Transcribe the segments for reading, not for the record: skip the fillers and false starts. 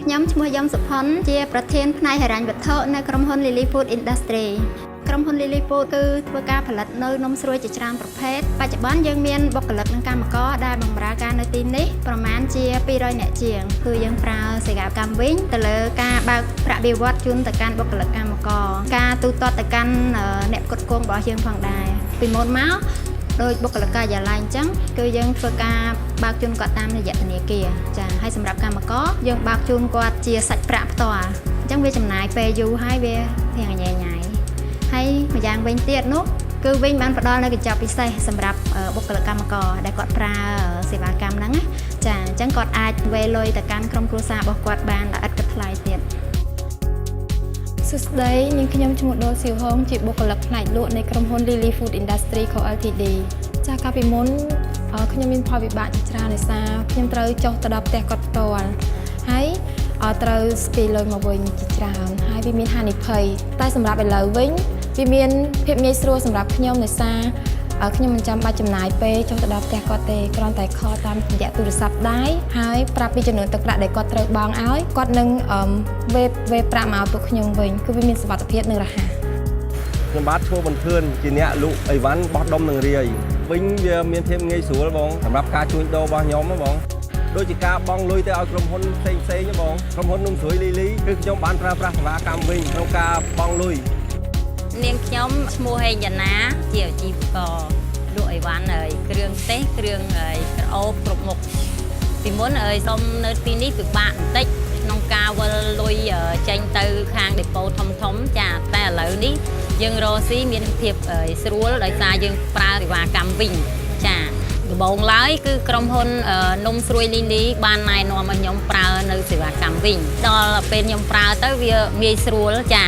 ខ្ញុំឈ្មោះយ៉ងសុផុនជាប្រធានផ្នែកហិរញ្ញវត្ថុនៅក្រុមហ៊ុន Lily Food Industry ក្រុមហ៊ុន Lily Food គឺធ្វើការផលិតនៅនំស្រួយជាច្រើនប្រភេទបច្ចុប្បន្នយើងមានបុគ្គលិកនិងកម្មករដែលបម្រើការនៅទីនេះប្រមាណជា200នាក់ជាងគឺយើងប្រើសេវាកម្មវិញទៅលើការបើកប្រាក់បៀវត្សជូនទៅកាន់បុគ្គលិកកម្មករការទូទាត់ទៅកាន់អ្នកផ្គត់ផ្គង់របស់យើងផងដែរពីមុនមកដោយបុគ្គលិកការិយាល័យអញ្ចឹងគឺយើងធ្វើការបើកជូនគាត់តាមរយៈធនាគារចាហើយសម្រាប់កម្មករយើងបើកជូនគាត់ជាសាច់ប្រាក់ផ្ទាល់អញ្ចឹងវាចំណាយពេលយូរហើយវាធាងញ៉ៃញ៉ៃហើយម្យ៉ាងវិញទៀតនោះគឺវិញបានផ្ដល់នូវកញ្ចប់ពិសេសសម្រាប់បុគ្គលិកកម្មករដែលគាត់ប្រើសេវាកម្មហ្នឹងណាចាអញ្ចឹងគាត់អាចវេលុយទៅកាន់ក្រុមគ្រួសាររបស់គាត់បានដោយឥតគិតថ្លៃទៀតសួស្តីនាងខ្ញុំឈ្មោះដូសៀវហងជាបុគ្គលិកផ្នែកលក់នៃក្រុមហ៊ុន Lily Food Industry Co Ltd ចាកាលពីមុនខ្ញុំមានផលវិបាកជាច្រើនដោយសារខ្ញុំត្រូវចុះទៅដល់ផ្ទះគាត់ផ្ទាល់ហើយត្រូវស្ពីលុយមកវិញជាច្រើនហើយវាមានហានិភ័យតែសម្រាប់ឥឡូវវិញវាមានភាពងាយស្រួលសម្រាប់ខ្ញុំដោយសារខ្ញុំមិនចាំបាច់ចំណាយពេលចុះទៅដល់ផ្ទះគាត់ទេគ្រាន់តែខលតាមរយៈទូរស័ព្ទដៃហើយប្រាប់ពីចំនួនទឹកប្រាក់ដែលគាត់ត្រូវបង់ឲ្យគាត់នឹងវេប្រាក់មកពួកខ្ញុំវិញគឺវាមានសុវត្ថិភាពនិងរហ័សខ្ញុំបាទឈ្មោះបន្ទឿនជាអ្នកលក់អីវ៉ាន់បោះដុំនឹងរាយវិញវាមានភាពងាយស្រួលបងសម្រាប់ការជួញដូររបស់ខ្ញុំបងដូចជាការបង់លុយទៅឲ្យក្រុមហ៊ុនផ្សេងបងក្រុមហ៊ុននំស្រួយលីលីគឺខ្ញុំបានប្រើប្រាស់សេវាកម្មវិញក្នុងការបង់លុយនាងខ្ញុំឈ្មោះហេងយ៉ាណាជាអាជីវករលក់អីវ៉ាន់ហើយគ្រឿងទេសគ្រឿងក្រអូបគ្រប់មុខពីមុនសុំនៅទីនេះពិបាកបន្តិចក្នុងការវិលលុយចេញទៅខាងដេប៉ូធំចាតែឥឡូវនេះយើងរកស៊ីមានភាពស្រួលដោយសារយើងប្រើសេវាកម្មវិញចាដំបូងឡើយគឺក្រុមហ៊ុននំស្រួយលីលីបានណែនាំឲ្យខ្ញុំប្រើនៅសេវាកម្មវិញដល់ពេលខ្ញុំប្រើទៅវាងាយស្រួលចា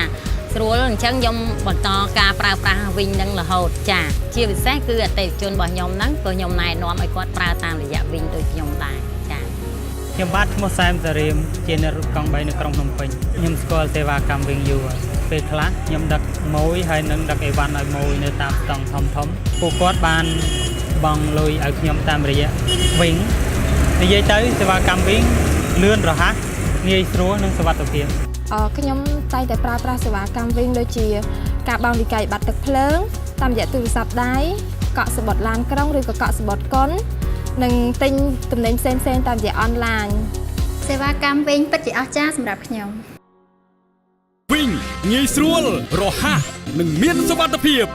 ស្រួលអញ្ចឹងខ្ញុំបន្តការប្រើប្រាស់វិញនឹងរហូតចាជាពិសេសគឺអតិថិជនរបស់ខ្ញុំហ្នឹងក៏ខ្ញុំណែនាំឲ្យគាត់ប្រើតាមរយៈវិញដូចខ្ញុំដែរចាខ្ញុំបាទឈ្មោះសែមសារៀមជាអ្នករត់កង់3នៅក្រុងភ្នំពេញខ្ញុំស្គាល់សេវាកម្មវិញយូរពេលខ្លះខ្ញុំដឹកម៉ួយហើយនឹងដឹកអីវ៉ាន់ឲ្យម៉ួយនៅតាមស្តង់ធំពួកគាត់បានបង់លុយឲ្យខ្ញុំតាមរយៈវិញនិយាយទៅសេវាកម្មវិញលឿនរហ័សងាយស្រួលនិងសុវត្ថិភាពខ្ញុំតែងតែប្រើប្រាស់សេវាកម្មវិញដូចជាការបង់វិក័យប័ណ្ណទឹកភ្លើងតាមរយៈទូរស័ព្ទដៃកក់សំបុត្រឡានក្រុងឬក៏កក់សំបុត្រកុននិងទិញទំនិញផ្សេងៗតាមរយៈអនឡាញសេវាកម្មវិញពិតជាអស្ចារ្យសម្រាប់ខ្ញុំវិញងាយស្រួលរហ័សនិងមានសុវត្ថិភាព